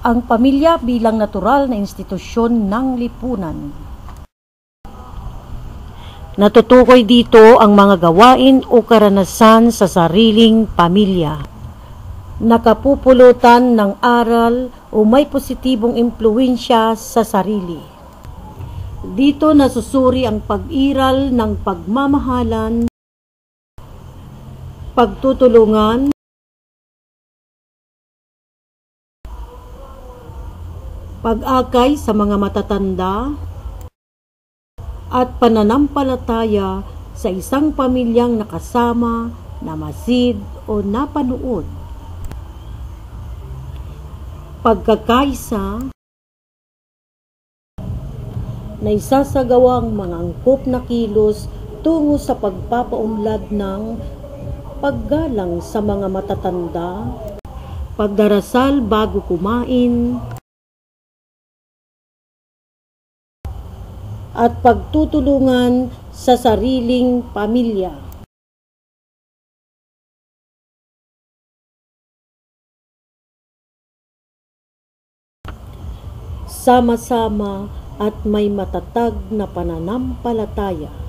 ang pamilya bilang natural na institusyon ng lipunan. Natutukoy dito ang mga gawain o karanasan sa sariling pamilya. Nakapupulutan ng aral o may positibong impluwensya sa sarili. Dito nasusuri ang pag-iral ng pagmamahalan, pagtutulungan, pag-akay sa mga matatanda, at pananampalataya sa isang pamilyang nakasama, namasid o napanood. Pagkakaisa na isasagawang mga angkop na kilos tungo sa pagpapaunlad ng paggalang sa mga matatanda, pagdarasal bago kumain, at pagtutulungan sa sariling pamilya. Sama-sama at may matatag na pananampalataya.